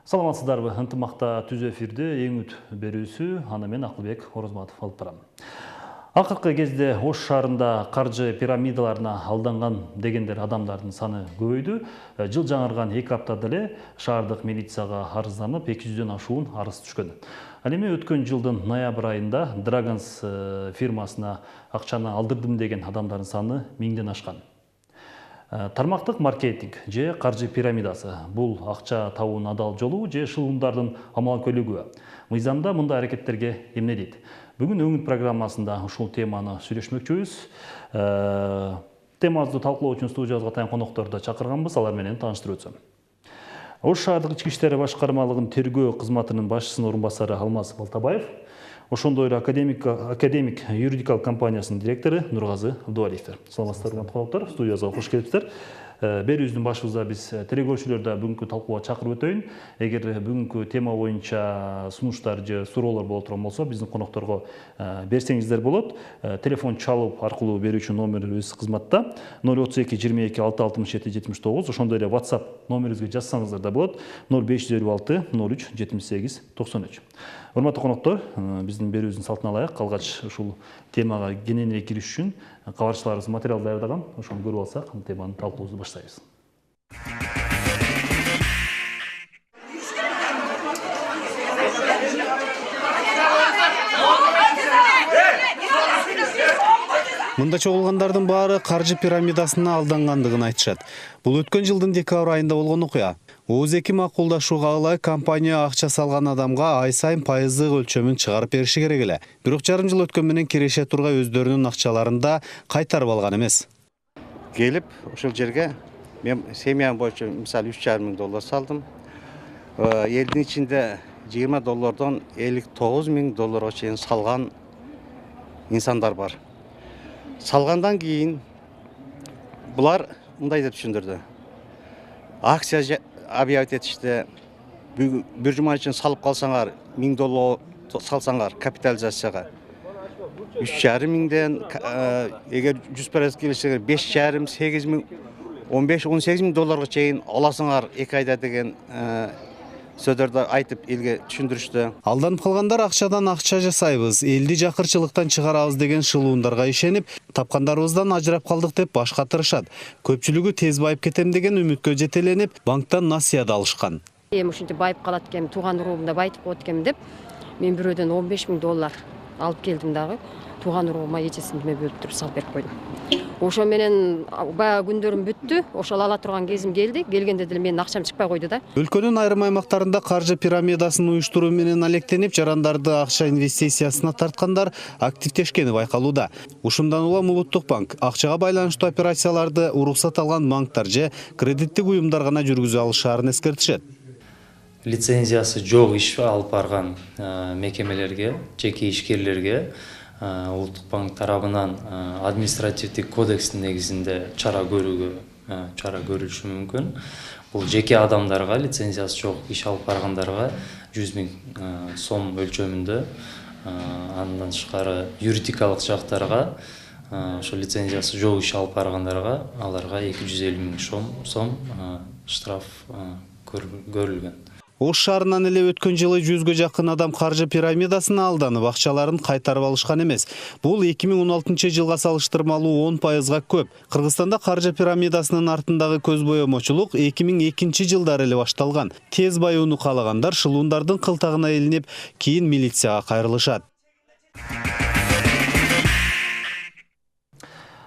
Саламатсыздарбы, ынтымакта түз эфирде эң үт берүүсү аны мен Акылбек Орозматов алып барам. Акыркы кезде Ош шаарында каржы пирамидаларына алданган дегендер адамдардын саны көбөйдү. Жыл жаңырган 2 аптада эле шаардык милицияга арызданып 200дөн ашуун арыз түшкөн. Ал эми өткөн жылдын ноябрь айында Dragons фирмасына акчаны алдырдым деген адамдардын саны 1000ден ашкан. Тармактык маркетинг же каржы пирамидасы бул акча табуунун адал жолу же шылымдардын амал-көлүгү. Мыйзамда мындай аракеттерге эмне дейт? Бүгүн өңүт программасында ушул теманы сүйлөшмөкчүбүз. Темабызды талкуулоо үчүн студиябызга таян конокторду чакырганбыз, алар менен тааныштырып өтсөм. Ош шаардык ички иштер башкармалыгынын тергөө кызматынын башчысынын орун басары Алмаз Балтабаев, ошондой эле академик юридикалык компаниясынын директору Нургазы Абдувалиевдер. Саламатсыздарбы коноктор, студиябызга кош келипсиздер. Берүүбүздүн башыбызда биз тергөөчүлөрдү бүгүнкү талкууга чакырып өтөйүн. Эгер бүгүнкү тема боюнча сунуштар же суроолор боло турган болсо, биздин конокторго берсеңиздер болот. Телефон чалып аркылуу берүүчү номерибиз кызматта 032 22 667 79. Ошондой эле WhatsApp номерибизге жазсаңыздар да болот 0556 03 78 93. Урматтуу коноктор, биздин берүүбүздүн салтына ылайык алгач ушул темага кененирээк кириш үчүн кабарчыларыбыз материал даярдаган. Ошону көрүп алсак, теманын талкуубузду баштайбыз. Мында чогулгандардын баары каржы пирамидасына алдангандыгын айтышат. Бул өткөн жылдын декабрь айында болгон окуя. ООЗ-2 макулдашууга ылайык компания акча салган адамга ай сайын пайыздык өлчөмүн чыгарып бериши керек эле. Бирок жарым жыл өткөн менен киреше тургай өздөрүнүн акчаларын да кайтарып алган эмес. Келип, ошол жерге мен семьям боюнча мисалы $3,500 салдым. Элдин ичинде $20 $59,000 чейин салган инсандар бар. Салгандан кийин булар мындай деп түшүндүрдү. Акция объявить этишти. Бир жума үчүн салып калсаңар, $1000 салсаңар капитализацияга 3,5 эгер 100% келишсеңер 5,5 8,000 $15-18,000 чейин аласыңар 2 айда деген сөздөрдү айтып элге түшүндүрүштү. Алданып калгандар акчадан акча жасайбыз, элди жакырчылыктан чыгарабыз деген шылуундарга ишенип, тапкандарыбыздан ажырап калдык деп баш катырышат. Көпчүлүгү тез байып кетем деген үмүткө жетеленип, банктан насыя да алышкан. Эми ушинтип байып калат экен, тууган уруумда байтып коет экен деп, мен бирөөдөн $15,000 алып келдим дагы. Тууган уруума эчесинде бөлүп туруп салып берип койдум. Ошо менен бая күндөрүм бүттү. Ошол ала турган кезим келди. Келгенде деле менин акчам чыкпай койду да. Өлкөнүн айрым аймактарында каржы пирамидасын уюштуруу менен алектенип, жарандарды акча инвестициясына тарткандар активдешкени байкалууда. Ушундан улам Улуттук банк акчага байланыштуу операцияларды уруксат алган банктар же кредиттик уюмдар гана жүргүзө алышаарын эскертишет. Лицензиясы жок иш алып барган мекемелерге, жеке ишкерлерге Улуттук банк тарабынан административдик кодекстин негизинде чара көрүлүшү мүмкүн. Бул жеке адамдарга, лицензиясы жок иш алып баргандарга 100,000 сом өлчөмүндө, андан тышкары юридикалык жактарга, ошо лицензиясы жок иш алып баргандарга аларга 250,000 сом штраф көрүлгөн. Ош шаарынан эле өткөн жылы 100гө жакын адам каржы пирамидасына алданып, акчаларын кайтарып алышкан эмес. Бул 2016 жылга салыштырмалуу 10%га көп. Кыргызстанда каржы пирамидасынын артындагы көз боемочулук 2002 жылдары эле башталган. Тез баюуну каалагандар шылуундардын кылтагына илинип, кийин милицияга кайрылышат.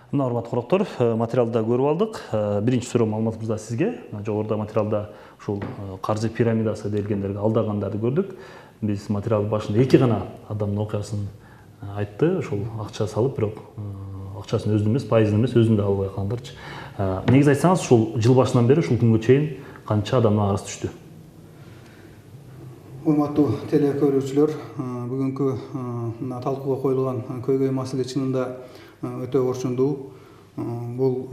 Мына урматтуу коноктор, материалда көрүп алдык. Биринчи суроом Алмаз мырза сизге. Жогоруда материалда ушул каржы пирамидасы делгендерге алдагандарды көрдүк. Биз материал башында 2 гана адамдын окуясын айтты. Ушул акча салып, бирок акчасын өзүнүн эмес, пайызын эмес, өзүн да албай калгандарчы. Негизи айтсаңыз, ушул жыл башынан бери ушул күнгө чейин канча адамдан арыз түштү? Урматтуу телекөрүүчүлөр, бүгүнкү мына талкууга коюлган көйгөй маселе чынында өтө орчундуу. Бул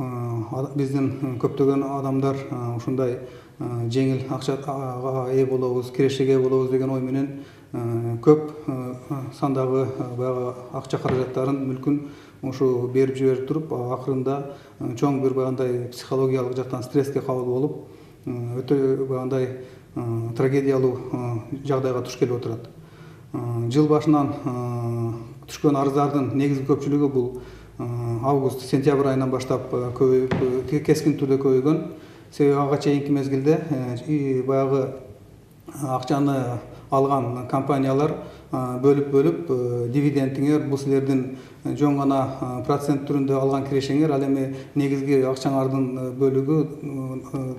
биздин көптөгөн адамдар ушундай жеңил акчага ээ болобуз, кирешеге болобуз деген ой менен көп сандагы баягы акча каражаттарын, мүлкүн ушу берип жиберип туруп, акырында чоң бир баягындай психологиялык жактан стресске кабыл болуп, өтө баягындай трагедиялуу жагдайга туш келип отурат. Жыл башынан түшкөн арыздардын негизги көпчүлүгү бул август сентябрь айынан баштап көбөйүп кескин түрдө көбөйгөн. Себеби ага чейинки мезгилде баягы акчаны алган компаниялар бөлүп дивидендиңер бул силердин жөн гана процент түрүндө алган кирешеңер, ал эми негизги акчаңардын бөлүгү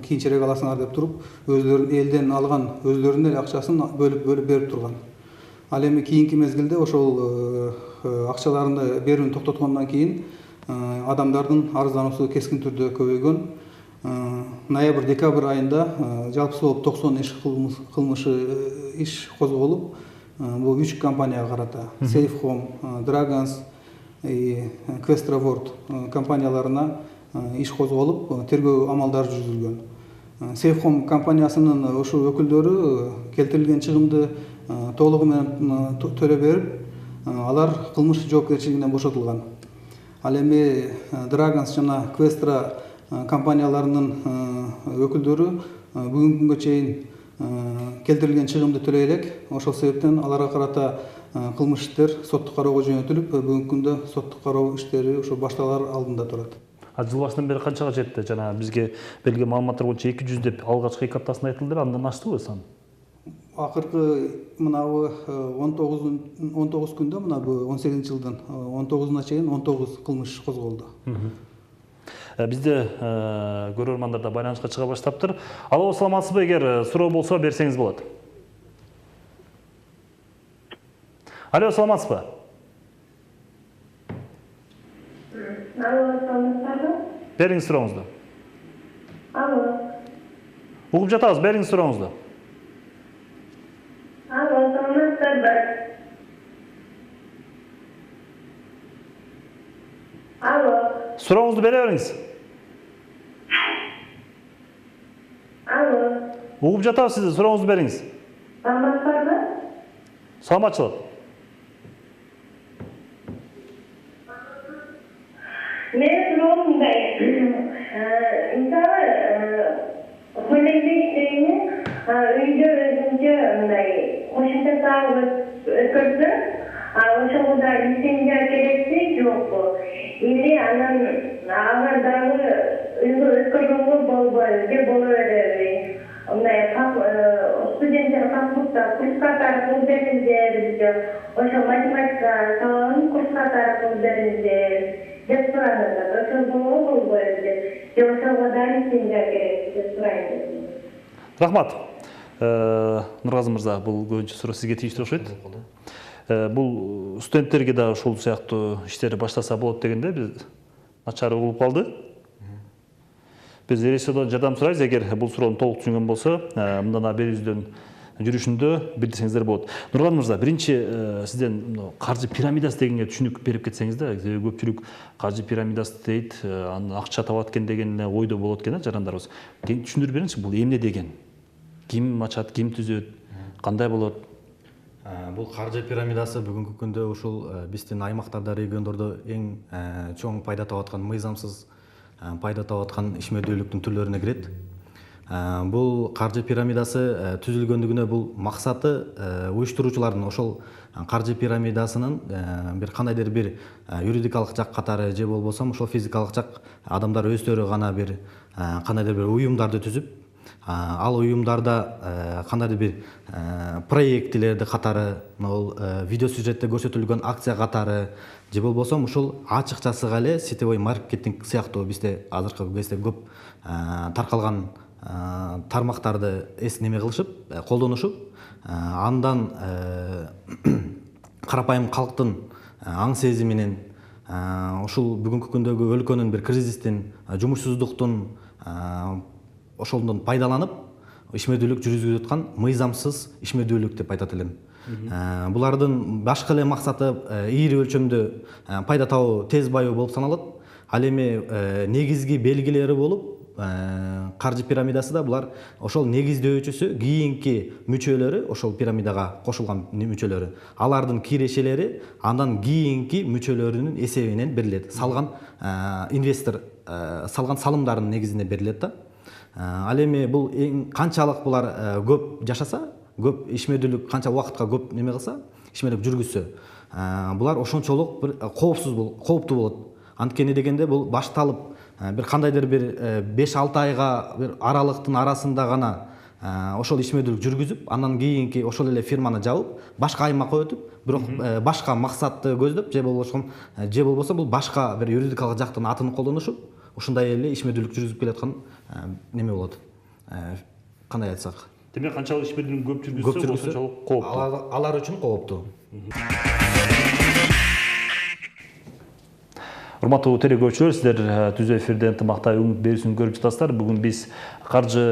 кийинчерээк аласыңар деп туруп, өзлөрүн элден алган өзлөрүнүн эле акчасын бөлүп берип турган. Ал эми кийинки мезгилде ошол акчаларını берүүнү токтоткондон кийин адамдардын арыздануусу кескин түрдө көбөйгөн. Ноябрь декабрь айында жалпысы болуп 90 кылмышы иш козголуп, бул 3 компанияга карата Safe Home, Dragons и Questravort компанияларына иш козголуп, тергөө амалдары жүргүзүлгөн. Safe Home компаниясынын ошол өкүлдөрү келтирилген чыгымды толугу менен төлөп берип, алар кылмыш жоопкерчилигинен бошотулган. Ал эми Dragons жана Questra компанияларынын өкүлдөрү бүгүнкү күнгө чейин келтирилген чыгымды төлөй элек. Ошол себептен аларга карата кылмыш иштер соттук кароого жөнөтүлүп, бүгүнкү күндө соттук кароо иштери ошо башталар алдында турат. Жыл башынан бери канчага жетти? Жана бизге берилген маалыматтар боюнча 200 деп алгачкы 2 аптасында айтылды, андан аштыбы сан? Акыркы мынабы 19 күндө, мынабы 18 жылдын 19-уна чейин 19 кылмыш козголду. Бизде көрөрмандар да байланышка чыга баштаптыр. Алло, саламатсызбы? Эгер суроо болсо берсеңиз болот. Алло, саламатсызбы? Алло, саламатсызбы? Бериңиз сурооңузду. Алло. Угуп жатабыз, бериңиз сурооңузду. Алло, саламатсызбы? Алло. Сурооңузду бере бериңиз. Алло. Угуп жатабыз сизди, сурооңузду бериңиз. Саламатсызбы? Саламатчылык. Мен суроом мындай. Мисалы, коллеги иштейни, үйдө өзүнчө мындай кошумча сабак өткөрсө, ошого лицензия керекпи, жокпу? Или анан алар дагы өткөргөнгө болбойбу же боло береби? Мындай студенттер паспортто курска таркалып бериңиздер, ошо математика салонун курска таркалып бериңиздер деп суранат. Ошол болбойбу же ошого да лицензия керек деп сурайм. Рахмат. Нургазы мырза, бул көбүнчө суроо сизге тийиштүү окшойт. Бул студенттерге да ошол сыяктуу иштери баштаса болот дегенде биз начар угулуп калды. Биз Эреседон жардам сурайбыз, эгер бул суроону толук түшүнгөн болсо, мындан берүүбүздөн жүрүшүндө билдирсеңиздер болот. Нургазы мырза, биринчи сизден каржы пирамидасы дегенге түшүнүк берип кетсеңиз да, көпчүлүк каржы пирамидасы дейт, акча табат экен деген ойдо болот экен жарандарыбыз. Түшүндүрүп бериңизчи, бул эмне деген? Ким ачат, ким түзөт, кандай болот? Бул каржы пирамидасы бүгүнкү күндө ушул биздин аймактарда, региондордо эң чоң пайда таап аткан, мыйзамсыз пайда таап аткан ишмердүүлүктүн түрлөрүнө кирет. Бул каржы пирамидасы түзүлгөндүгүнө бул максаты уюштуруучулардын ошол каржы пирамидасынын бир кандайдыр бир юридикалык жак катары же болбосо ошол физикалык жак адамдар өздөрү гана бир кандайдыр бир уюмдарды түзүп, ал уюмдарда кандайдыр бир проектилерди катары, видео сюжетте көрсөтүлгөн акция катары же болбосо ушул ачыкчасыга эле сетевой маркетинг сыяктуу бизде азыркы кезде көп таркалган тармактарды неме кылышып, колдонушуп, андан карапайым калктын аң сезиминен, ушул бүгүнкү күндөгү өлкөнүн бир кризистин, жумушсуздуктун ошондон пайдаланып ишмердүүлүк жүргүзүп аткан мыйзамсыз ишмердүүлүк деп айтат элем. Булардын башкы эле максаты ийри өлчөмдө пайда табуу, тез баюу болуп саналат. Ал эми негизги белгилери болуп, каржы пирамидасында булар ошол негиздөөчүсү, кийинки мүчөлөрү, ошол пирамидага кошулган мүчөлөрү, алардын кирешелери андан кийинки мүчөлөрүнүн эсебинен берилет. Салган инвестор салган салымдардын негизинде берилет да. Ал эми бул канчалык булар көп жашаса, көп ишмердүүлүк канча убакытка көп неме кылса, ишмерлик жүргүзсө, булар ошончолук бир кооптуу болот. Анткени дегенде бул башталып бир кандайдыр бир 5-6 айга бир аралыктын арасында гана ошол ишмердүүлүк жүргүзүп, андан кийинки ошол эле фирманы жабып, башка аймакка өтүп, бирок башка максатты көздөп, же болбосо бул башка бир юридикалык жактын атын колдонушуп, ушундай эле ишмердүүлүк жүргүзүп келаткан неме болот. Кандай айтсак? Демек канчалык ишмердүүлүк көп жүргүзсө, ошончолук кооптуу. Алар үчүн кооптуу. Урматтуу телекөрүүчүлөр, сиздер түз эфирде ынтымакта үмүт берүүсүн көрүп жатасыздар. Бүгүн биз каржы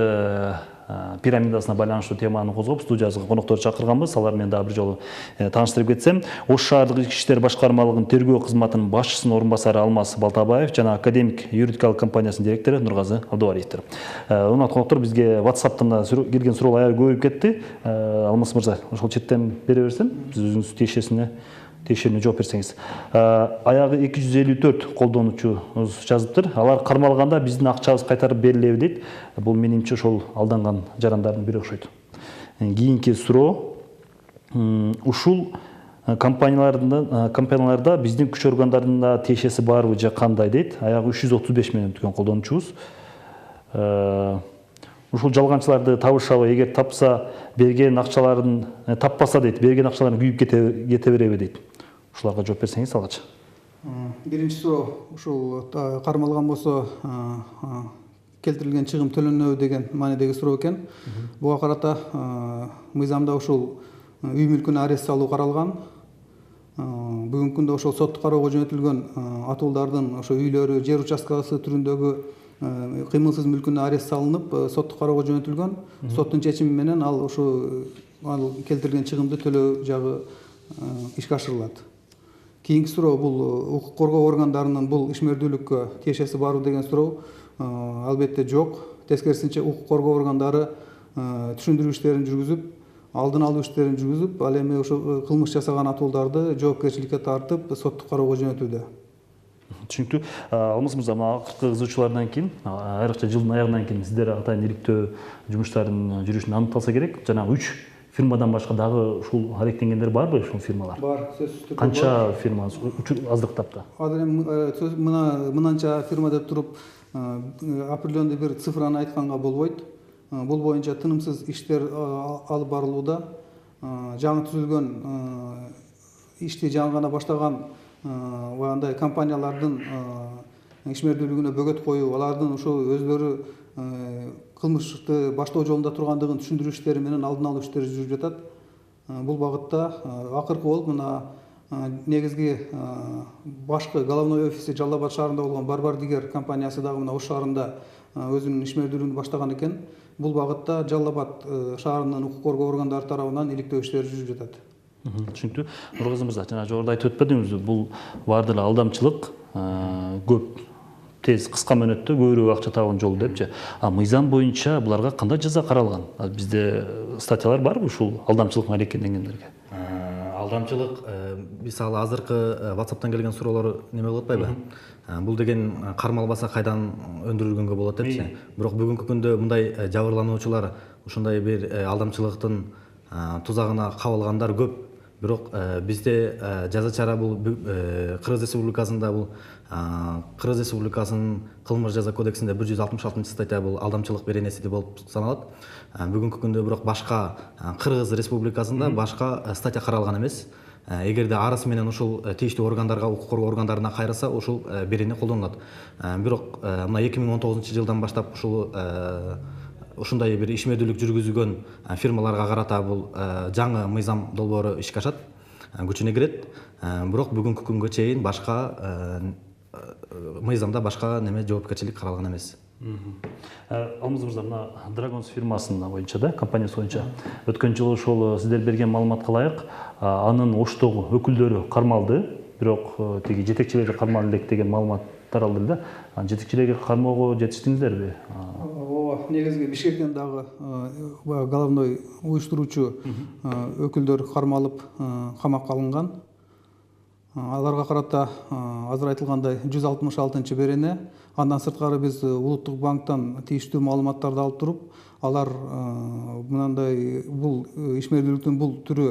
пирамидасына байланыштуу теманы козгоп, студияга конокторду чакырганбыз. Алар менен дагы бир жолу тааныштырып кетсем, Ош шаардык ички иштер башкармалыгынын тергөө кызматынын башчысынын орун басары Алмаз Балтабаев жана академик юридикалык компаниясынын директору Нургазы Абдубалиевдер. Урматтуу коноктор, бизге WhatsApp'тан келген суроолор аябай көбөйүп кетти. Алмаз мырза, ошол четтен бере берсем, сиз өзүңүз тиешелүү жооп берсеңиз. Аягы 254 колдонуучубуз жазыптыр. Алар кармалганда биздин акчабыз кайтарып берилеби дейт. Бул менимче ошол алданган жарандардын бири окшойт. Кийинки суроо, ушул компанияларда биздин күч органдарында тиешеси барбы же кандай дейт. Аягы 335 менен өткөн колдонуучубуз. Ушул жалганчыларды табышабы, эгер тапса, берген акчаларын таппаса дейт, берген акчаларын күйүп кете береби дейт. Ушуларга жооп берсеңиз алгач. Биринчи суроо, ушул кармалган болсо келтирилген чыгым төлөнөбү деген маанидеги суроо экен. Буга карата мыйзамда ушул үй мүлкүнө арест салуу каралган. Бүгүнкү күндө ошол соттук кароого жөнөтүлгөн атуулдардын ошо үйлөрү, жер участкасы түрүндөгү кыймылсыз мүлкүнө арест салынып, соттук кароого жөнөтүлгөн. Соттун чечими менен ал келтирилген чыгымды төлөө жагы ишке ашырылат. Кийинки суроо, бул укук коргоо органдарынын бул ишмердүүлүккө тиешеси барбы деген суроо. Албетте жок. Тескерисинче укук коргоо органдары түшүндүрүү иштерин жүргүзүп, алдын алуу иштерин жүргүзүп, ал эми ошо кылмыш жасаган атуулдарды жоопкерчиликке тартып, соттук кароого жөнөтүүдө. Түшүнүктүү. Алмаз мырза, акыркы кызуучулардан кийин, айрыкча жылдын аягынан кийин сиздер атайын иликтөө жумуштардын жүрүшүн аныкталса керек. Жана 3 фирмадан башка дагы ушул аректенгендер барбы, ушул фирмалар? Бар, сөзсүз түрдө. Канча фирма аздыктапты? Азыр эми мынанча фирма деп туруп определенный бир цифраны айтканга болбойт. Бул боюнча тынымсыз иштер алып барылууда. Жаңы түзүлгөн ишти жаңы гана баштаган андай компаниялардын ишмердүүлүгүнө бөгөт коюу, алардын ошо өздөрү кылмышты баштоо жолунда тургандыгын түшүндүрүү иштери менен алдын алуу иштери жүрүп жатат. Бул багытта акыркы болуп мына негизги башкы головной офиси Жалал Абад шаарында болгон Барбар Дигер компаниясы дагы мына Ош шаарында өзүнүн ишмердүүлүгүн баштаган экен. Бул багытта Жалал Абад шаарынын укук коргоо органдары тарабынан иликтөө иштери жүрүп жатат. Түшүнүктүү. Нургазы мырза, жана жогоруда айтып өтпөдүңүзбү, бул баары эле алдамчылык, көп тез кыска мөөнөттө көбүрөөк акча табган жол депчи. Мыйзам боюнча буларга кандай жаза каралган? Бизде статьялар барбы ушул алдамчылык аракеттенгендерге? Алдамчылык, мисалы азыркы WhatsApp'тан келген суроолор неме кылып атпайбы? Бул деген кармалбаса кайдан өндүрүлгөнгө болот депчи. Бирок бүгүнкү күндө мындай жабырлануучулар ушундай бир алдамчылыктын тузагына кабылгандар көп. Бирок бизде жаза чара бул Кыргыз Республикасында бул Кыргыз Республикасынын кылмыш жаза кодексинде 166 статья бул алдамчылык беренеси болуп саналат. Бүгүнкү күндө бирок башка Кыргыз Республикасында башка статья каралган эмес. Эгерде арыз менен ушул тийиштүү органдарга, укук коргоо органдарына кайрылса, ушул берене колдонулат. Бирок мына 2019-жылдан баштап ушундай бир ишмердүүлүк жүргүзгөн фирмаларга карата бул жаңы мыйзам долбоору ишке ашат, күчүнө кирет. Бирок бүгүнкү күнгө чейин башка мыйзамда башка неме жоопкерчилик каралган эмес. Алмаз мырза, мына Dragons фирмасынын боюнча да, компаниясы боюнча өткөн жылы ошол сиздер берген маалыматка ылайык, анын Оштогу өкүлдөрү кармалды, бирок тиги жетекчилери кармалды элек деген маалымат таралды да. Жетекчилерге кармоого жетиштиңиздерби? Ооба, негизги Бишкектен дагы головной уюштуруучу өкүлдөр кармалып камакка алынган. Аларга карата азыр айтылгандай 166 берене. Андан сырткары биз Улуттук банктан тийиштүү маалыматтарды алып туруп, алар мынандай бул ишмердүүлүктүн бул түрү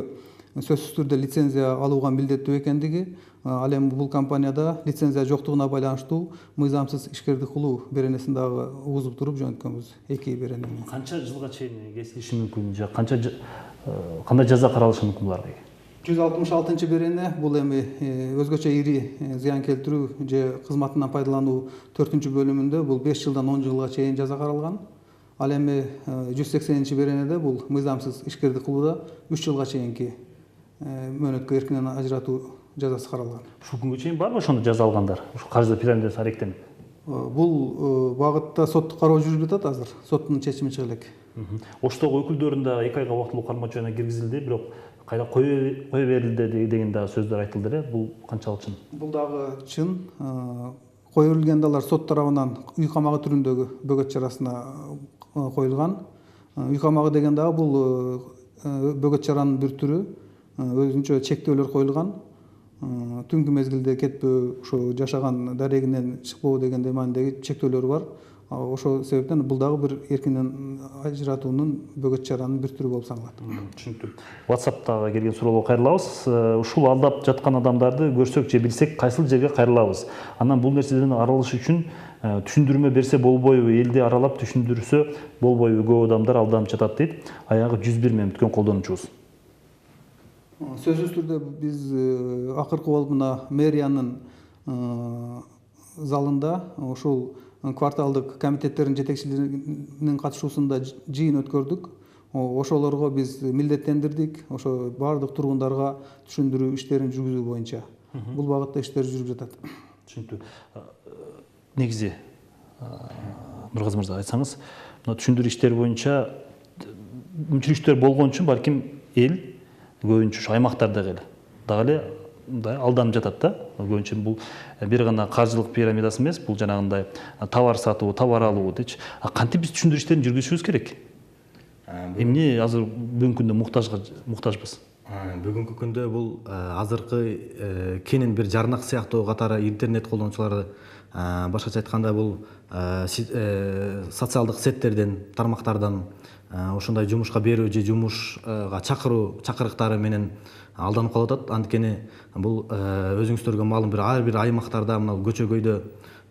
сөзсүз түрдө лицензия алууга милдеттүү экендиги, ал эми бул компанияда лицензия жоктугуна байланыштуу мыйзамсыз ишкердик кылуу беренесин дагы угузуп туруп жөнөткөнбүз. 2 беренени. Канча жылга чейин кесилиши мүмкүн же кандай жаза каралышы мүмкүн буларга? 166 берене бул эми өзгөчө ири зыян келтирүү же кызматынан пайдалануу 4 бөлүмүндө бул 5 жылдан 10 жылга чейин жаза каралган. Ал эми 180 беренеде бул мыйзамсыз ишкердик кылууда 3 жылга чейинки мөөнөткө эркинен ажыратуу жазасы каралган. Ушул күнгө чейин барбы ошондо жаза алгандар? Ушул каржы пирамидасы аректенип? Бул багытта соттук кароо жүрүп жатат азыр. Соттун чечими чыга элек. Оштогу өкүлдөрүн да 2 айга убактылуу кармоо жөнүнө киргизилди, бирок кайра кое берилди деген дагы сөздөр айтылды эле. Бул канчалык чын? Бул дагы чын. Кое берилгенде алар сот тарабынан үй камагы түрүндөгү бөгөт чарасына коюлган. Үй камагы деген дагы бул бөгөт чаранын бир түрү. Өзүнчө чектөөлөр коюлган. Түнгү мезгилде кетпөө, ошо жашаган дарегинен чыкпоо дегендей маанидеги чектөөлөр бар. Ошол себептен бул дагы бир эркинен ажыратуунун бөгөт чаранын бир түрү болуп саналат. Түшүнүктүү. WhatsApp'тагы келген суроолорго кайрылабыз. Ушул алдап жаткан адамдарды көрсөк же билсек, кайсыл жерге кайрылабыз? Анан бул нерседен арылыш үчүн түшүндүрмө берсе болбойбу? Элди аралап түшүндүрсө болбойбу? Көп адамдар алданып жатат дейт. Аягы 101 менен бүткөн колдонуучубуз. Сөзсүз түрдө биз акыркы болуп мына мэриянын залында ушул кварталдык комитеттердин жетекчилеринин катышуусунда жыйын өткөрдүк. Ошолорго биз милдеттендирдик. Ошо бардык тургундарга түшүндүрүү иштерин жүргүзүү боюнча. Бул багытта иштер жүрүп жатат. Түшүнүктүү. Негизи Нургазы мырза айтсаңыз, мына түшүндүрүү иштери боюнча мүмкүнчүлүктөр болгон үчүн балким эл көбүнчө аймактардагы дагы эле алданып жатат да. Көбүнчө бул бир гана каржылык пирамидасы эмес, бул жанагындай товар сатуу, товар алуу дечи. Кантип биз түшүндүрүү иштерин жүргүзүшүбүз керек? Эмне азыр бүгүнкү күндө муктажбыз? Бүгүнкү күндө бул азыркы кенен бир жарнак сыяктуу катары интернет колдонуучулары, башкача айтканда бул социалдык сеттерден, тармактардан ошондой жумушка берүү же жумушка чакыруу чакырыктары менен алданып калып атат. Анткени бул өзүңүздөргө маалым ар бир аймактарда, мына көчөгөйдө,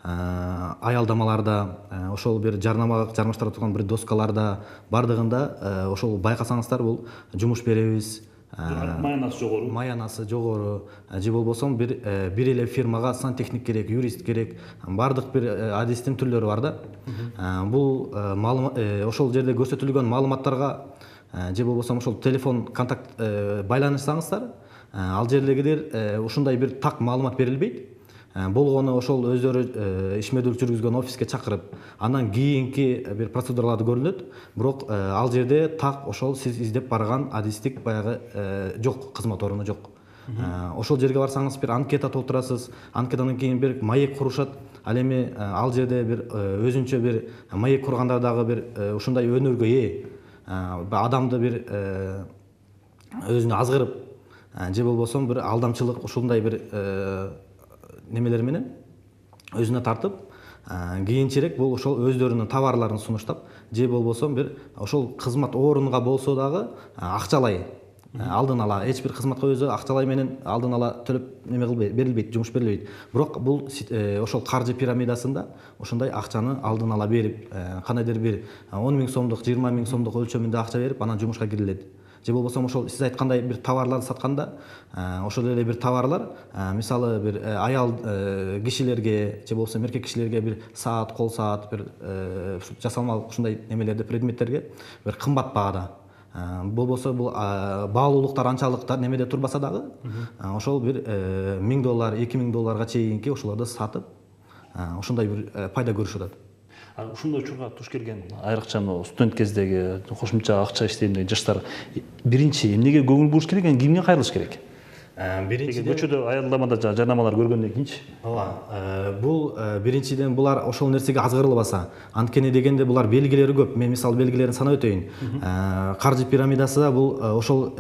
аялдамаларда, ошол бир жарнамага жармаштыра турган бир доскаларда бардыгында ошол байкасаңыздар бул жумуш беребиз. Маянасы жогору, же болбосо бир эле фирмага сантехник керек, юрист керек, бардык бир адистин түрлөрү бар да. Бул ошол жерде көрсөтүлгөн маалыматтарга же болбосо ошол телефон контакт байланышсаңыздар, ал жерлегилер ушундай бир так маалымат берилбейт. Болгону ошол өздөрү ишмердүүлүк жүргүзгөн офиске чакырып, андан кийинки бир процедураларды көрүлөт. Бирок ал жерде так ошол сиз издеп барган адистик баягы жок, кызмат оруну жок. Ошол жерге барсаңыз бир анкета толтурасыз, анкетадан кийин бир маек курушат. Ал эми ал жерде бир өзүнчө бир маек кургандар дагы бир ушундай өнөргө ээ адамды бир өзүнө азгырып же болбосо бир алдамчылык ушундай бир немелер менен өзүнө тартып, кийинчерээк бул ошол өздөрүнүн товарларын сунуштап, же болбосо бир ошол кызмат орунга болсо дагы акчалай алдын ала эч бир кызматка өзү акчалай менен алдын ала төлөп неме кылбайт, берилбейт, жумуш берилбейт. Бирок бул ошол каржы пирамидасында ошондой акчаны алдын ала берип, кандайдыр бир 10 000 сомдук, 20 000 сомдук өлчөмүндө акча берип, анан жумушка кирилет. Же болбосо ошол сиз айткандай бир товарларды сатканда, ошол эле бир товарлар, мисалы бир аял кишилерге же болбосо эркек кишилерге бир саат, кол саат, бир жасалма ушундай немелерди, предметтерге бир кымбат баада. Болбосо бул баалуулуктар анчалык немеде турбаса дагы, ошол бир $1000, $2000 чейинки ошолорду сатып, ошондой бир пайда көрүшүп атат. Ушундай учурга туш келген айрыкча студент кездеги кошумча акча иштейм деген жаштар биринчи эмнеге көңүл буруш керек, кимге кайрылыш керек? Биринчиден көчөдө аялдамада жарнамалар көргөндөн кийинчи. Ооба. Бул биринчиден булар ошол нерсеге азгырылбаса, анткени дегенде булар белгилери көп. Мен мисалы белгилерин санап өтөйүн. Каржы пирамидасы бул ошол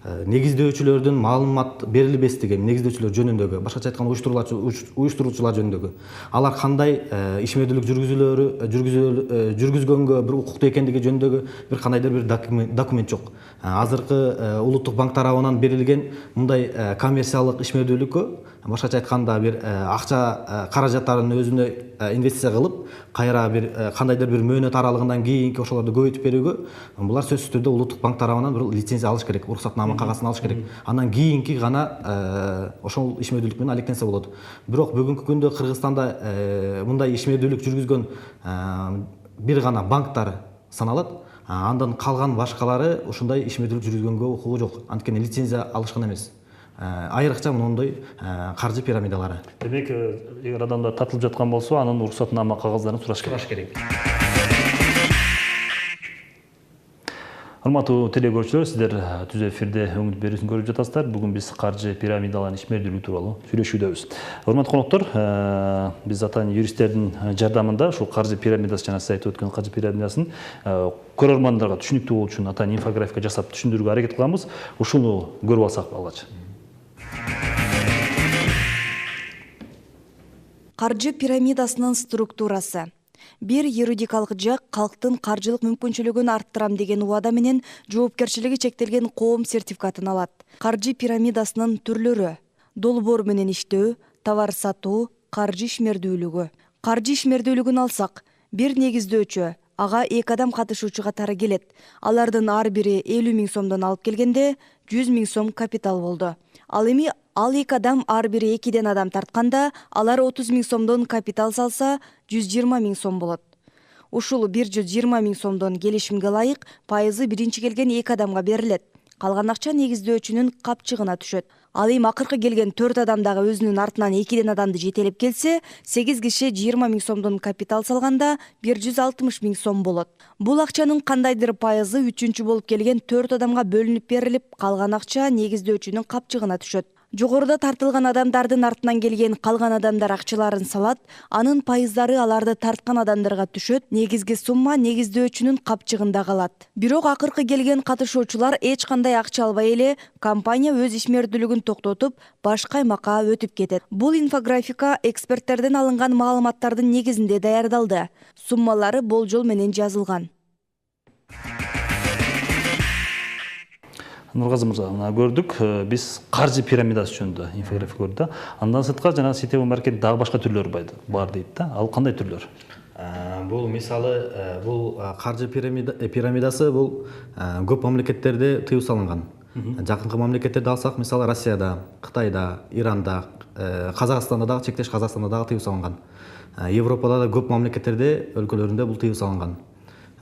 негиздөөчүлөрдүн маалымат берилбестиги, негиздөөчүлөр жөнүндөгү, башкача айтканда уюштуруучулар жөнүндөгү, алар кандай ишмердүүлүк жүргүзгөнгө бир укуктуу экендиги жөнүндөгү бир кандайдыр бир документ жок. Азыркы улуттук банк тарабынан берилген мындай коммерциялык ишмердүүлүккө, башкача айтканда бир акча каражаттарын өзүнө инвестиция кылып, кайра бир кандайдыр бир мөөнөт аралыгынан кийинки ошолорду көбөйтүп берүүгө булар сөзсүз түрдө улуттук банк тарабынан бир лицензия алыш керек, уруксатнама кагасын алыш керек. Андан кийинки гана ошол ишмердүүлүк менен алектенсе болот. Бирок бүгүнкү күндө Кыргызстанда мындай ишмердүүлүк жүргүзгөн бир гана банктар саналат. Андан калган башкалары ушундай ишмердүүлүк жүргүзгөнгө укугу жок. Анткени лицензия алышкан эмес. Айрыкча моундай каржы пирамидалары. Демек, эгер адамдар тартылып жаткан болсо, анын уруксатнама кагаздарын сураш керек. Урматтуу телекөрүүчүлөр, сиздер түз эфирде өңүт берүүсүн көрүп жатасыздар. Бүгүн биз каржы пирамидаларынын ишмердүүлүгү тууралуу сүйлөшүүдөбүз. Урматтуу коноктор, биз атайын юристтердин жардамында ушул каржы пирамидасы жана сиз айтып өткөн каржы пирамидасын көрөрмандарга түшүнүктүү болуу үчүн атайын инфографика жасап түшүндүрүүгө аракет кылабыз. Ушуну көрүп алсак алгач. Каржы пирамидасынын структурасы. Бир юридикалык жак калктын каржылык мүмкүнчүлүгүн арттырам деген убада менен жоопкерчилиги чектелген коом сертификатын алат. Каржы пирамидасынын түрлөрү: долбоор менен иштөө, товар сатуу, каржы ишмердүүлүгү. Каржы ишмердүүлүгүн алсак, бир негиздөөчү, ага 2 адам катышуучу катары келет. Алардын ар бири 50 000 сомдон алып келгенде 100 000 сом капитал болду. Ал эми ал 2 адам ар бири 2 адам тартканда, алар 30 000 сомдон капитал салса, 120 000 сом болот. Ушул 120 000 сомдон келишимге ылайык пайызы биринчи келген 2 адамга берилет. Калган акча негиздөөчүнүн капчыгына түшөт. Ал эми акыркы келген 4 адам дагы өзүнүн артынан 2 адамды жетелеп келсе, 8 киши 20 000 сомдон капитал салганда 160 000 сом болот. Бул акчанын кандайдыр пайызы 3-чү болуп келген 4 адамга бөлүнүп берилип, калган акча негиздөөчүнүн капчыгына түшөт. Жогоруда тартылган адамдардын артынан келген калган адамдар акчаларын салат, анын пайыздары аларды тарткан адамдарга түшөт, негизги сумма негиздөөчүнүн капчыгында калат. Бирок акыркы келген катышуучулар эч кандай акча албай эле компания өз ишмердүүлүгүн токтотуп, башка аймакка өтүп кетет. Бул инфографика эксперттерден алынган маалыматтардын негизинде даярдалды. Суммалары болжол менен жазылган. Нургазы мырза, көрдүк, биз каржы пирамидасы жөнүндө инфографика көрдүк. Андан сырткары жана сетевой маркет дагы башка түрлөрү бар дейт да. Ал кандай түрлөр? Бул мисалы, бул каржы пирамидасы бул көп мамлекеттерде тыюу салынган. Жакынкы мамлекеттерди алсак, мисалы Россияда, Кытайда, Иранда, Казакстанда дагы, чектеш Казакстанда дагы тыюу салынган. Европада да көп мамлекеттерде, өлкөлөрүндө бул тыюу салынган.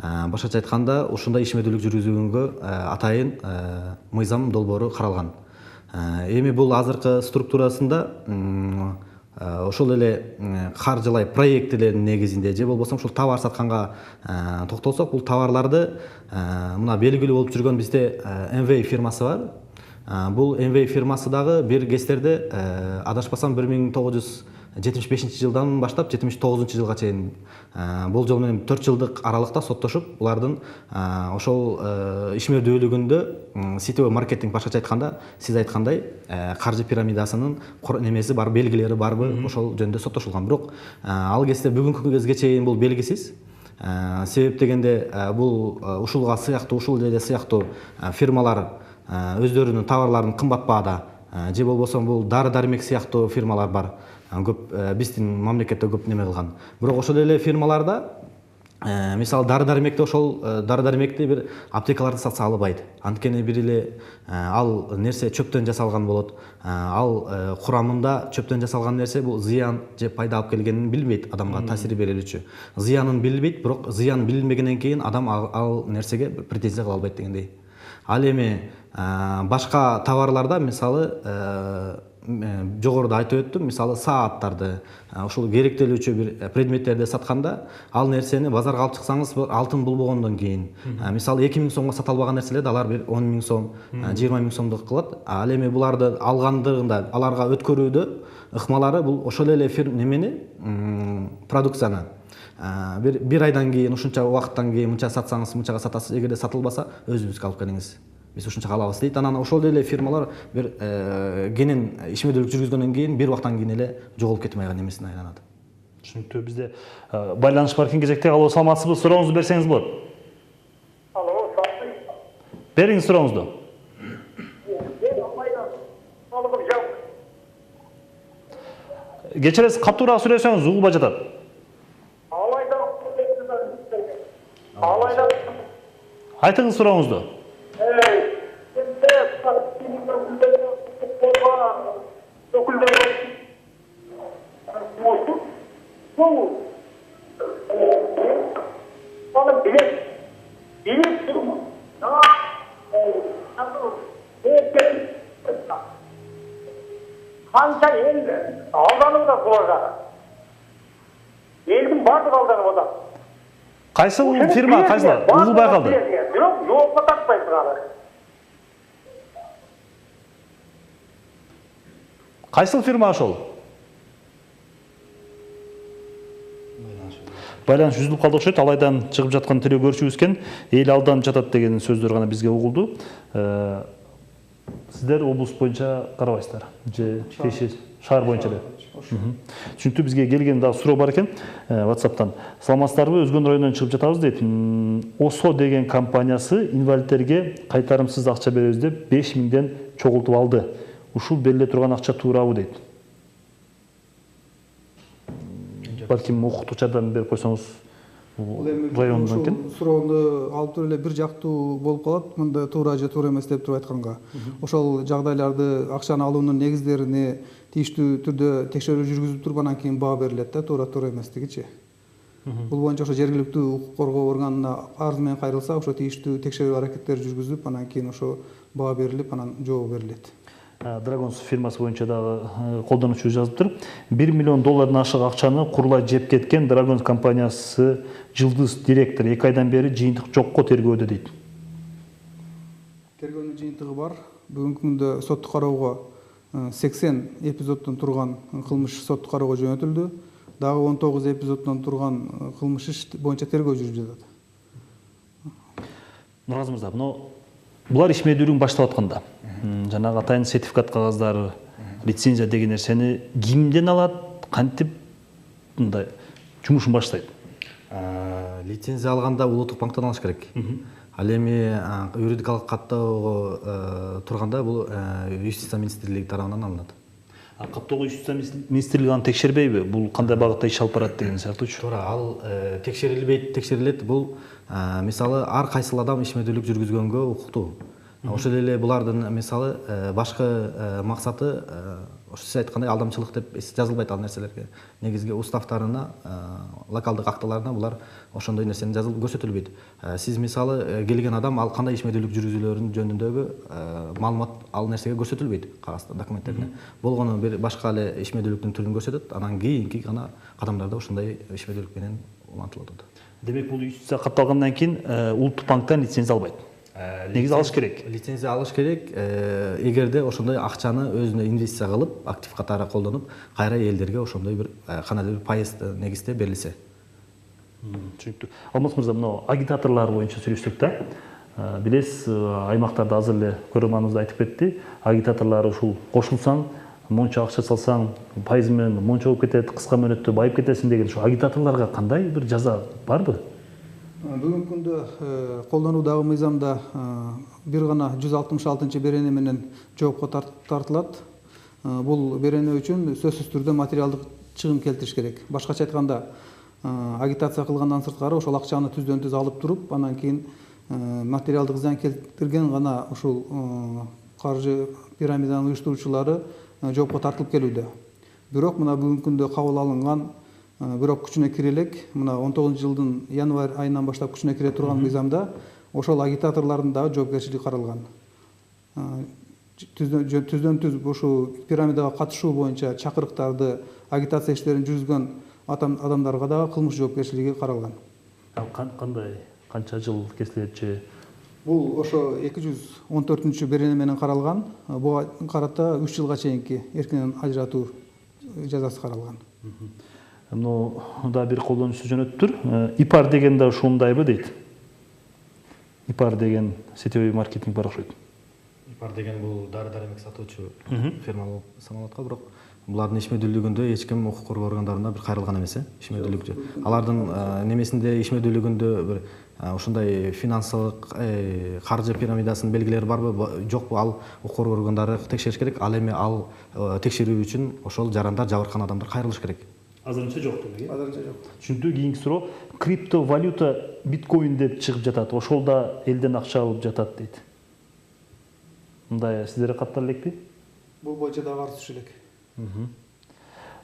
Башкача айтканда, ушундай ишмердүүлүк жүргүзүүгө атайын мыйзам долбоору каралган. Эми бул азыркы структурасында ошол эле каржылай проектилердин негизинде же болбосо ушул товар сатканга токтолсок, бул товарларды мына белгилүү болуп жүргөн бизде MV фирмасы бар. Бул MV фирмасы дагы бир кездерде адашпасам 1975 жылдан баштап 79 жылга чейин болжол менен 4 жылдык аралыкта соттошуп, булардын ошол ишмердүүлүгүндө сетевой маркетинг, башкача айтканда, сиз айткандай каржы пирамидасынын немеси бар, белгилери барбы, ошол жөнүндө соттошулган. Бирок ал кезде бүгүнкү кезге чейин бул белгисиз. Себеп дегенде бул ушулга сыяктуу, ушул эле сыяктуу фирмалар өздөрүнүн товарларын кымбат баада же болбосо бул дары-дармек сыяктуу фирмалар бар. Көп биздин мамлекетте көп неме кылган. Бирок ошол эле фирмаларда мисалы дары-дармекти, ошол дары-дармекти бир аптекаларда сатса албайт. Анткени бир эле ал нерсе чөптөн жасалган болот. Ал курамында чөптөн жасалган нерсе бул зыян же пайда алып келгенин билбейт, адамга таасир берүүчү. Зыянын билбейт, бирок зыян билинбегенден кийин адам ал нерсеге претензия кыла албайт дегендей. Ал эми башка товарларда, мисалы жогоруда айтып өттүм, мисалы сааттарды, ушул керектелүүчү бир предметтерди сатканда, ал нерсени базарга алып чыксаңыз, алтын болбогондон кийин, мисалы 2 000 сомго сата албаган нерселерди алар бир 10 000 сом, 20 000 сомдук кылат. Ал эми буларды алгандыгында, аларга өткөрүүдө ыкмалары бул ошол эле немени, продукцияны бир айдан кийин, ушунча убакыттан кийин мынча сатсаңыз, мынчага сатасыз, эгерде сатылбаса, өзүңүзгө алып келиңиз. биз ушунча калабыз дейт. Анан ошол эле фирмалар бир кенен ишмердүүлүк жүргүзгөндөн кийин бир убактан кийин эле жоголуп кетмей калган эмесине айланат. Түшүнүктүү. Бизде байланыш бар экен кезекте. Алло, саламатсызбы? Сурооңузду берсеңиз болот. Алло, Бериңиз сурооңузду. Кечиресиз, катуураак сүйлөсөңүз угулбай жатат. Айтыңыз сурооңузду. Қанша ел алдануда бұларға. Елдің барлық алданып отыр. Кайсы фирма, кайсылар? Угулбай калды. Бирок жоопко тартпайт бугары. Кайсыл фирма ошол? Байланыш үзүлүп калды окшойт. Алайдан чыгып жаткан теле көрүүчүбүз экен. Эл алданып жатат деген сөздөр гана бизге угулду. Сиздер облус боюнча карабайсыздар же шаар боюнча эле? Түшүнүктүү. Бизге келген дагы суроо бар экен WhatsApp'тан. Саламатсыздарбы? Өзгөн районунан чыгып жатабыз дейт. ОСО деген компаниясы инвалидтерге кайтарымсыз акча беребиз деп 5000ден чогултуп алды. Ушул бериле турган акча туурабы дейт. Балким окутуучудан берип койсоңуз районунан экен. Суроону алып туруп эле бир жактуу болуп калат. Мында туура же туура эмес деп туруп айтканга. Ошол жагдайларды акчаны алуунун негиздерине тийиштүү түрдө текшерүү жүргүзүлүп туруп анан кийин баа берилет да, туура эместигичи. Бул боюнча ошо жергиликтүү укук коргоо органына арыз менен кайрылса, ошо тийиштүү текшерүү аракеттери жүргүзүлүп, анан кийин ошо баа берилип, анан жооп берилет. Dragons фирмасы боюнча дагы колдонуучу жазыптыр. 1 миллион доллардан ашык акчаны курлай жеп кеткен Dragons компаниясы жылдыз директору 2 айдан бери жыйынтык жокко тергөөдө дейт. Тергөөнүн жыйынтыгы бар. Бүгүнкү күндө соттук кароого 80 эпизоддон турган кылмыш соттук кароого жөнөтүлдү. Дагы 19 эпизоддон турган кылмыш иш боюнча тергөө жүрүп жатат. Нуразы мырза, булар ишмердүүлүгүн баштап атканда жанагы атайын сертификат кагаздары, лицензия деген нерсени кимден алат, кантип мындай жумушун баштайт? Лицензия алганда улуттук банктан алыш керек. Ал эми юридикалык каттоого турганда бул юстиция министрлиги тарабынан алынат. Каттоого юстиция министрлиги аны текшербейби? Бул кандай багытта иш алып барат деген сыяктуучу? Туура, ал текшерилет. Бул мисалы ар кайсыл адам ишмердүүлүк жүргүзгөнгө укуктуу. Ошол эле булардын мисалы башкы максаты ошо сиз айткандай алдамчылык деп жазылбайт ал нерселерге. Негизги уставтарына, локалдык актыларына булар ошондой нерсени жазылып көрсөтүлбөйт. Сиз мисалы келген адам ал кандай ишмердүүлүк жүргүзүүлөрүнүн жөнүндөгү маалымат ал нерсеге көрсөтүлбөйт кагазда, документтерине. Болгону бир башка эле ишмердүүлүктүн түрүн көрсөтөт, анан кийинки гана кадамдарда ошондой ишмердүүлүк менен улантылып атат. Демек бул юстиция катталгандан кийин улуттук банктан лицензия албайт. Негизи алыш керек. Лицензия алыш керек. Эгерде ошондой акчаны өзүнө инвестиция кылып, актив катары колдонуп, кайра элдерге ошондой бир кандайдыр бир пайыз негизде берилсе. Түшүнүктүү. Алмаз мырза, мына агитаторлор боюнча сүйлөштүк да. Билесиз, аймактарда азыр эле көрөрманыбыз айтып кетти. Агитаторлор ушул кошулсаң, монча акча салсаң, пайыз менен монча болуп кетет, кыска мөөнөттө байып кетесиң деген ошо агитаторлорго кандай бир жаза барбы? Бүгүнкү күндө колдонуудагы мыйзамда бир гана 166 берене менен жоопко тартылат. Бул берене үчүн сөзсүз түрдө материалдык чыгым келтириш керек. Башкача айтканда, агитация кылгандан сырткары ошол акчаны түздөн түз алып туруп, анан кийин материалдык зыян келтирген гана ушул каржы пирамиданын уюштуруучулары жоопко тартылып келүүдө. Бирок мына бүгүнкү күндө кабыл алынган, бирок күчүнө кире элек, мына 19-жылдын январь айынан баштап күчүнө кире турган мыйзамда ошол агитаторлордун дагы жоопкерчилиги каралган. Түздөн түз ушул пирамидага катышуу боюнча чакырыктарды, агитация иштерин жүргүзгөн адамдарга дагы кылмыш жоопкерчилиги каралган. Кандай, канча жыл кесилет? Бул ошо 214 берене менен каралган. Буга карата 3 жылга чейинки эркинен ажыратуу жазасы каралган. Да бир колдонуучу жөнөттүр. ИПАР деген да ушундайбы дейт. ИПАР деген сетевой маркетинг бар окшойт. ИПАР деген бул дары-дармек сатуучу фирма болуп саналат го, бирок булардын ишмердүүлүгүндө эч ким укук коргоо органдарына бир кайрылган эмес, ишмердүүлүкчү. Алардын немесинде ишмердүүлүгүндө бир ушундай финансылык каржы пирамидасынын белгилери барбы, жокпу, ал укук коргоо органдары текшериш керек. Ал эми ал текшерүү үчүн ошол жарандар, жабыркаган адамдар кайрылыш керек. Азырынча жок деп. Азырынча жок. Түшүнүктүү. Кийинки суроо, криптовалюта биткоин деп чыгып жатат. Ошол да элден акча алып жатат дейт. Мындай сиздерге каттар элекпи? Бул боюнча дагы арыз түшү элек.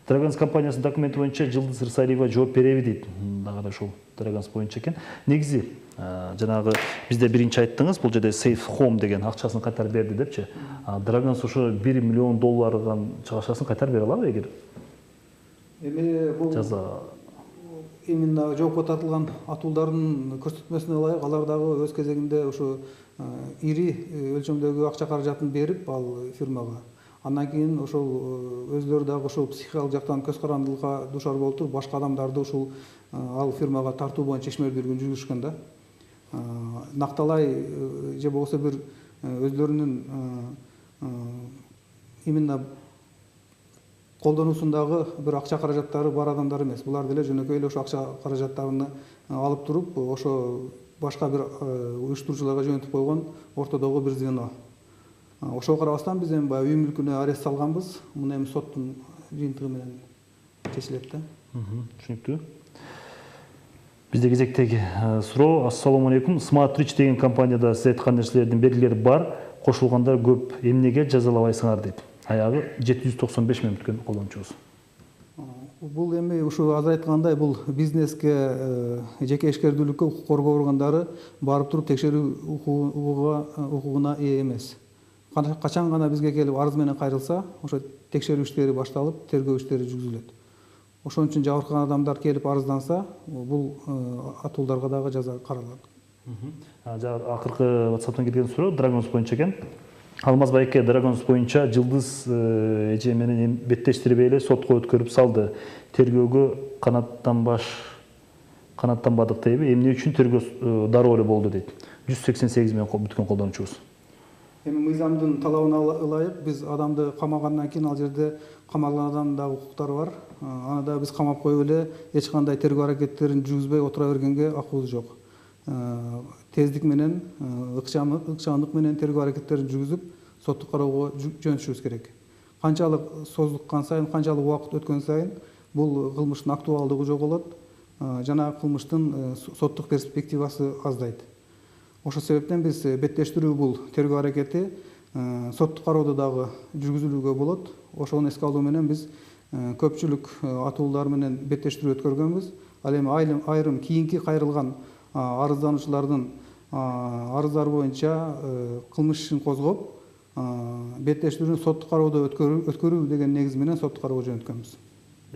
Драгонс компаниясынын документи боюнча Жылдыз Рысалиева жооп береби дейт. Дагы ошол Драгонс боюнча экен. Негизи жанагы бизде биринчи айттыңыз, бул жерде Safe Home деген акчасын кайтарып берди депчи. Драгонс ошо $1 миллион чыгашасын кайтарып бере алабы эгер? Эми бул Жаза именно жоопко тартылган атуулдардын көрсөтмөсүнө ылайык алар дагы өз кезегинде ошо ири өлчөмдөгү акча каражатын берип ал фирмага. Андан кийин ошол өзлөрү дагы ошол психикалык жактан көз карандылыкка дуушар болуп туруп, башка адамдарды ушул ал фирмага тартуу боюнча ишмердүүлүгүн жүргүзүшкөн да. Накталай же болбосо бир өзлөрүнүн именно колдонуусундагы бир акча каражаттары бар адамдар эмес. Булар деле жөнөкөй эле ошо акча каражаттарын алып туруп, ошо башка бир уюштуруучуларга жөнөтүп койгон ортодогу бир звено. Ошого карабастан биз эми үй мүлкүнө арест салганбыз. Муну эми соттун жыйынтыгы менен чечилет да. Түшүнүктүү. Бизде кезектеги суроо. Ассаламу алейкум. Smart Rich деген компанияда сиз айткан нерселердин белгилери бар, кошулгандар көп. Эмнеге жазалабайсыңар дейт. Аягы 795 миң бүткөн колдонуучубуз. Бул эми ушу азыр айткандай бул бизнеске, жеке ишкердүүлүккө укук коргоо органдары барып туруп текшерүү укугуна ээ эмес. Качан гана бизге келип арыз менен кайрылса, ошо текшерүү иштери башталып, тергөө иштери жүргүзүлөт. Ошон үчүн жабыркаган адамдар келип арызданса, бул атуулдарга дагы жаза каралат. Акыркы WhatsApp'тан келген суроо Драгонс боюнча экен. Алмаз байке Драгонс боюнча Жылдыз эже менен беттештирбей эле сотко өткөрүп салды. Тергөөгө канаттанбадык дейби. Эмне үчүн тергөө дароо эле болду дейт. 188 миң бүткөн колдонуучубуз. Эми мыйзамдын талабына ылайык биз адамды камагандан кийин ал жерде камалган адамдын дагы укуктары бар. Аны да биз камап коюп эле эч кандай тергөө аракеттерин жүргүзбөй отура бергенге акыбыз жок. Тездик менен, ыкчамдык менен тергөө аракеттерин жүргүзүп, соттук кароого жөнөтүшүбүз керек. Канчалык создуккан сайын, канчалык убакыт өткөн сайын бул кылмыштын актуалдыгы жоголот, жана кылмыштын соттук перспективасы аздайт. Ошол себептен биз беттештирүү бул тергөө аракети соттук кароодо дагы жүргүзүлүүгө болот. Ошону эске алуу менен биз көпчүлүк атуулдар менен беттештирүү өткөргөнбүз. Ал эми айрым кийинки кайрылган арыздануучулардын арыздары боюнча кылмыш ишин козгоп, беттештирүүнү соттук кароодо өткөрүү деген негиз менен соттук кароого жөнөткөнбүз.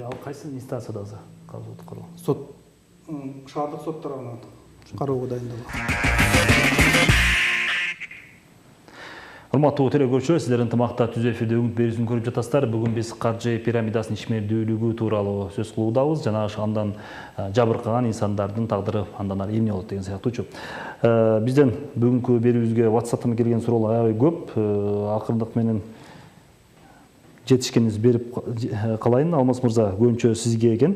Ал кайсы инстанцияда азыр соттук кароо? Сот шаардык сот тарабынан кароого дайындалган. Урматтуу телекөрүүчүлөр, сиздер ынтымакта түз эфирде үгүт берүүсүн көрүп жатасыздар. Бүгүн биз каржы пирамидасынын ишмердүүлүгү тууралуу сөз кылуудабыз. Жана андан жабыркаган инсандардын тагдыры андан ары эмне болот деген сыяктуучу. Бизден бүгүнкү берүүбүзгө WhatsApp'тан келген суроолор аябай көп. Акырындык менен жетишкениңиз берип калайын. Алмаз мырза, көбүнчө сизге экен.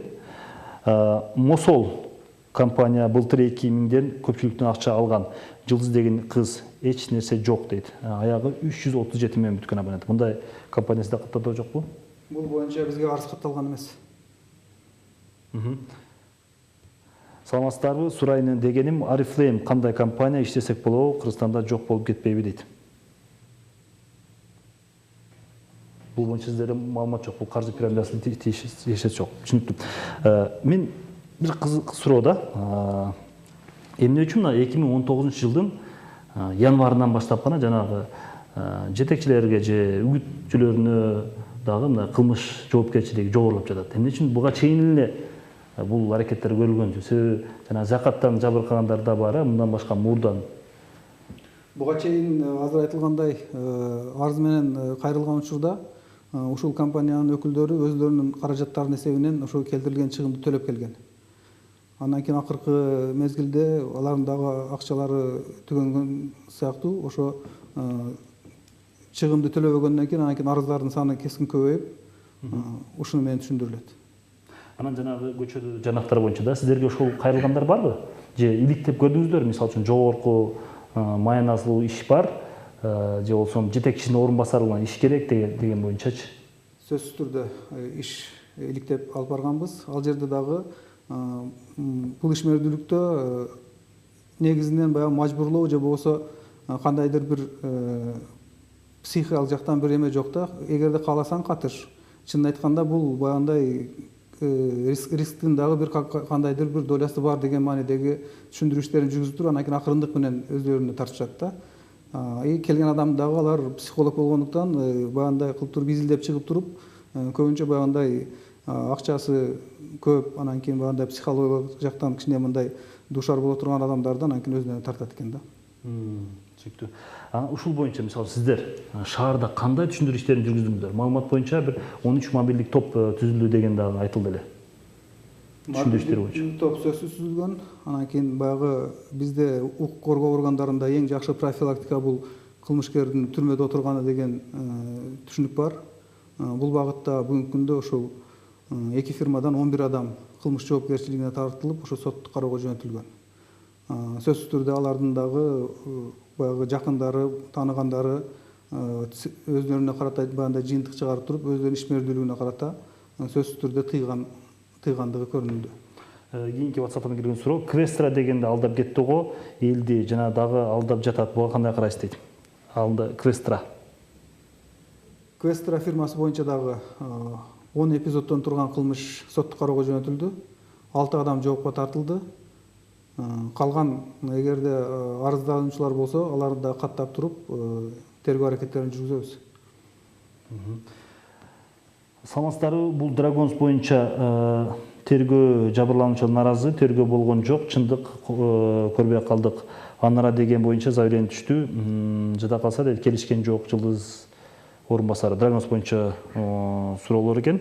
Мосол компания былтыр 2 миңден көпчүлүктөн акча алган. Жылдыз деген кыз эч нерсе жок дейт. Аягы 337 миң бүткөн абонент. Мындай компаниясында катталды жокпу? Бул боюнча бизге арыз катталган эмес. Саламатсыздарбы? Сурайын дегеним, Арифлейм кандай компания, иштесек болобу, Кыргызстанда жок болуп кетпейби дейт. Бул боюнча сиздерде маалымат жок. Бул каржы пирамидасынын тиешеси жок. Түшүнүктүү. Мен бир кызык суроо да. Эмне үчүн 2019 жылдын январынан баштап гана жанагы жетекчилерге же үгүтчүлөрүнө дагы мына кылмыш жоопкерчилиги жогорулуп жатат. Эмне үчүн буга чейин эле бул аракеттер көрүлгөн? Себеби жана закаттан жабыркагандар да бар, мындан башка мурдан. Буга чейин азыр айтылгандай арыз менен кайрылган учурда ушул компаниянын өкүлдөрү өзлөрүнүн каражаттарынын эсебинен ошол келтирилген чыгымды төлөп келген. Андан кийин акыркы мезгилде алардын дагы акчалары түгөнгөн сыяктуу. Ошо чыгымды төлөбөгөндөн кийин анан кийин арыздардын саны кескин көбөйүп, ушуну менен түшүндүрүлөт. Анан жанагы көчөдө жанактар боюнча да сиздерге ошол кайрылгандар барбы? Же иликтеп көрдүңүздөр? Мисалы үчүн жогорку маянасылуу иш бар, же болсо жетекчинин орун басарына иш керек деген боюнчачы? Сөзсүз түрдө иш иликтеп алып барганбыз. Ал жерде дагы бул ишмердүүлүктө негизинен баягы мажбурлоо же болбосо кандайдыр бир психикалык жактан бир эме жок да. Эгерде кааласаң катыш. Чынын айтканда бул баягындай рисктин дагы бир кандайдыр бир долясы бар деген маанидеги түшүндүрүү иштерин жүргүзүп туруп, анан кийин акырындык менен өздөрүнө тартышат да. Келген адам дагы алар психолог болгондуктан баягындай кылып туруп изилдеп чыгып туруп, көбүнчө баягындай акчасы көп, анан кийин баягындай психологиялык жактан кичине мындай душар боло турган адамдардан анан кийин өзүнө тартат экен да. Түшүнүктүү. Ушул боюнча мисалы сиздер шаарда кандай түшүндүрүү иштерин жүргүздүңүздөр? Маалымат боюнча бир 13 мобилдик топ түзүлдү деген дагы айтылды эле. Түшүндүрүү иштери боюнча. Топ сөзсүз түзүлгөн. Анан кийин баягы бизде укук коргоо органдарында эң жакшы профилактика бул кылмышкердин түрмөдө отурганы деген түшүнүк бар. Бул багытта бүгүнкү күндө ушул 2 фирмадан 11 адам кылмыш жоопкерчилигине тартылып, ошо соттук кароого жөнөтүлгөн. Сөзсүз түрдө алардын дагы баягы жакындары, тааныгандары өздөрүнө карата баягындай жыйынтык чыгарып туруп, өздөрүнүн ишмердүүлүгүнө карата сөзсүз түрдө тыйгандыгы көрүндү. Кийинки WhatsApp'тан келген суроо, Квестра дегенде алдап кетти го, элди жана дагы алдап жатат. Буга кандай карайсыз дейт? Алды Квестра. Квестра фирмасы боюнча дагы 10 эпизоддон турган кылмыш соттук кароого жөнөтүлдү. 6 адам жоопко тартылды. Калган эгерде арыздануучулар болсо, аларды да каттап туруп тергөө аракеттерин жүргүзөбүз. Саламатсыздарбы? Бул Драгонс боюнча тергөө жабырлануучу нааразы, тергөө болгон жок, чындык көрбөй калдык. Анара деген боюнча заявление түштү. Жада калса дейт, келишкен жок. Жылдыз орун басары Драгонс боюнча суроолор экен.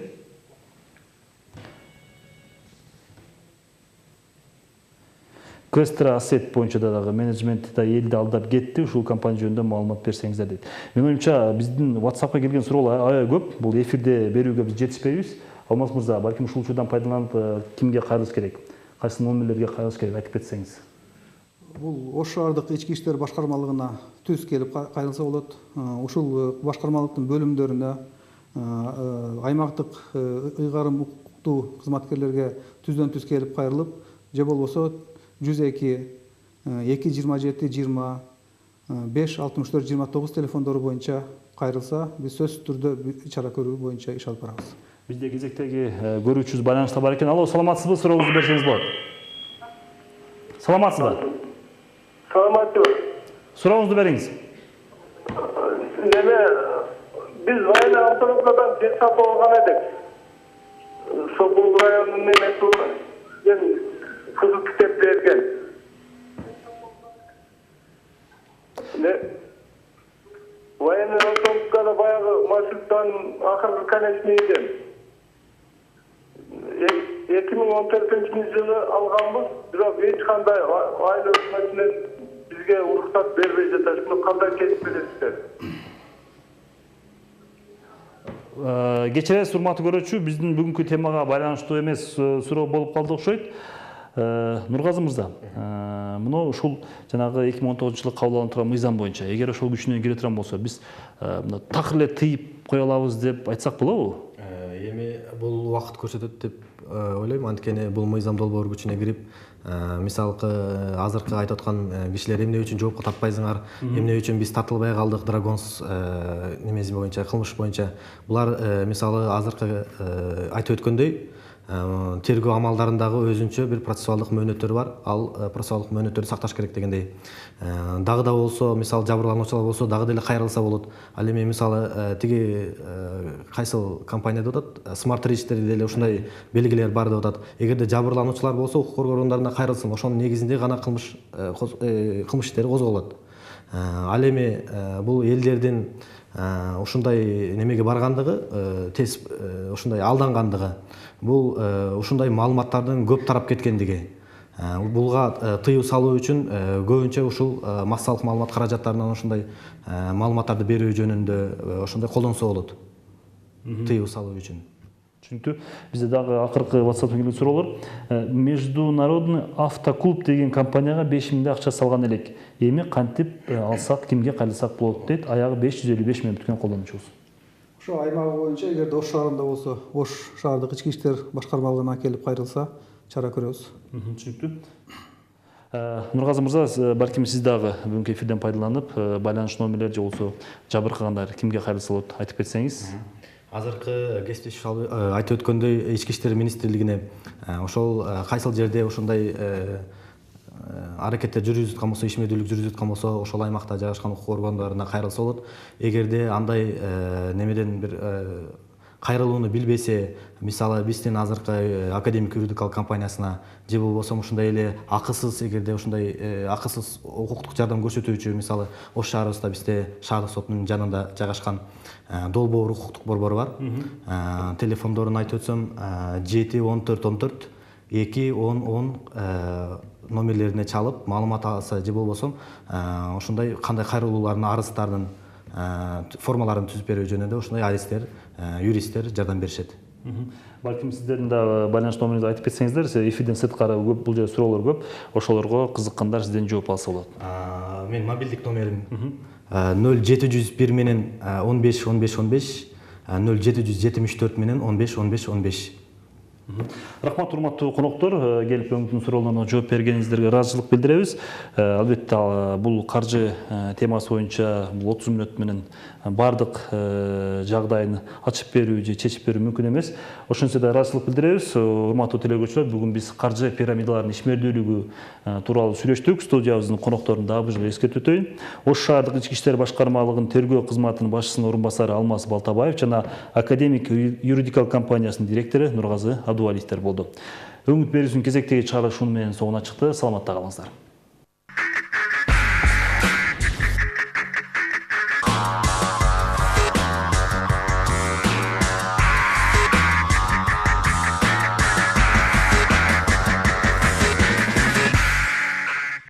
Квестра ассет боюнча дагы менеджменти да элди алдап кетти, ушул компания жөнүндө маалымат берсеңиздер дейт. Менин оюмча биздин WhatsApp'ка келген суроолор аябай көп. Бул эфирде берүүгө биз жетишпейбиз. Алмаз мырза, балким ушул учурдан пайдаланып кимге кайрылыш керек? Кайсы номерлерге кайрылыш керек айтып кетсеңиз. Бул Ош шаардык ички иштер башкармалыгына түз келип кайрылса болот. Ушул башкармалыктын бөлүмдөрүнө, аймактык ыйгарым укуктуу кызматкерлерге түздөн түз келип кайрылып, же болбосо 102 227 20 564 29 телефондору боюнча кайрылса, биз сөзсүз түрдө чара көрүү боюнча иш алып барабыз. Бизде кезектеги көрүүчүбүз байланышта бар экен. Алло, саламатсызбы? Сурооңузду берсеңиз болот. Саламатсызбы? Саламатсызбы? Сурооңузду бериңиз. Неме биз Вайна автономиядан жер сатып алган эдик. Сокул районунун эмеси кызыл китеп берген. Вайна автономияда баягы маршруттан акыркы конечныйден 2014-жылы алганбыз, бирок эч кандай айыл өкмөтүнөн бизге уруксат бербей жатат. Буну кандай чечип бересиздер? Кечиресиз, урматтуу көрүүчү, биздин бүгүнкү темага байланыштуу эмес суроо болуп калды окшойт. Нургазы мырза, мына ушул жанагы 2019-жылы кабыл алынып турган мыйзам боюнча, эгер ошол күчүнө кире турган болсо, биз такыр эле тыйып кое алабыз деп айтсак болобу? Эми бул убакыт көрсөтөт деп ойлойм. Анткени бул мыйзам долбоор күчүнө кирип, мисалкы азыркы айтып аткан кишилер эмне үчүн жоопко тартпайсыңар, эмне үчүн биз тартылбай калдык Драгонс немеси боюнча, кылмыш боюнча. Булар мисалы азыркы айтып өткөндөй тергөө амалдарындагы өзүнчө бир процессуалдык мөөнөттөр бар. Ал процессуалдык мөөнөттөрдү сакташ керек дегендей. Дагы да болсо, мисалы жабырлануучулар болсо, дагы деле кайрылса болот. Ал эми мисалы тиги кайсыл компанияда атат, Smart Reach'терде деле ушундай белгилер бар деп атат. Эгерде жабырлануучулар болсо, укук коргоо органдарына кайрылсын. Ошонун негизинде гана кылмыш иштери козголот. Ал эми бул элдердин ушундай немеге баргандыгы, ушундай алдангандыгы, бул ушундай маалыматтардын көп тарап кеткендиги, Булга тыюу салуу үчүн көбүнчө ушул массалык маалымат каражаттарынан ошондой маалыматтарды берүү жөнүндө ошондой колдонсо болот. Тыюу салуу үчүн. Түшүнүктүү. Бизде дагы акыркы WhatsApp келген суроолор. Международный автоклуб деген компанияга 5 миңдей акча салган элек. Эми кантип алсак, кимге кайрылсак болот дейт. Аягы 555 миң бүткөн колдонуучубуз. Ошо аймагы боюнча эгерде Ош шаарында болсо, Ош шаардык ички иштер башкармалыгына келип кайрылса, чара көрөбүз. Түшүнүктүү. Нургазы мырза, балким сиз дагы бүгүнкү эфирден пайдаланып, байланыш номерлер же болсо жабыркагандар кимге кайрылса болот айтып кетсеңиз. Азыркы кесиптеш айтып өткөндөй ички иштер министрлигине ошол кайсыл жерде ошондой аракеттер жүргүзүп аткан болсо, ишмердүүлүк жүргүзүп аткан болсо, ошол аймакта жайгашкан укук органдарына кайрылса болот. Эгерде андай немеден бир кайрылууну билбесе, мисалы биздин азыркы академик юридикалык компаниясына же болбосо ушундай эле акысыз, эгерде ушундай акысыз укуктук жардам көрсөтүүчү, мисалы Ош шаарыбызда бизде шаардык соттун жанында жайгашкан долбоор укуктук борбору бар. Телефондорун айтып өтсөм 71414 21010 номерлерине чалып маалымат алса же болбосо ошондой кандай кайрылуулардын, арыздардын формаларын түзүп берүү жөнүндө ошондой адистер, юристтер жардам беришет. Балким сиздердин да байланыш номеринизди айтып кетсеңиздер, эфирден сырткары көп, бул жерде суроолор көп, ошолорго кызыккандар сизден жооп алса болот. Мен мобилдик номерим 0701 менен 15 15 15, 0774 менен 15 15 15. Рахмат, урматтуу коноктор, келип өңүттүн суроолоруна жооп бергениңиздерге ыраазычылык билдиребиз. Албетте бул каржы темасы боюнча 30 мүнөт менен бардык жагдайын ачып берүү же чечип берүү мүмкүн эмес. Ошончо да ыраазычылык билдиребиз. Урматтуу телекөрүүчүлөр, бүгүн биз каржы пирамидаларынын ишмердүүлүгү тууралуу сүйлөштүк. Студиябыздын конокторун дагы бир жолу эскертип өтөйүн. Ош шаардык ички иштер башкармалыгынын тергөө кызматынын башчысынын орун басары Алмаз Балтабаев жана академик юридикалык компаниясынын директору Нургазы Абдувалиевдер болду. Өңүт берүүсүнүн кезектеги чыгарылышы менен соңуна чыкты. Саламатта калыңыздар.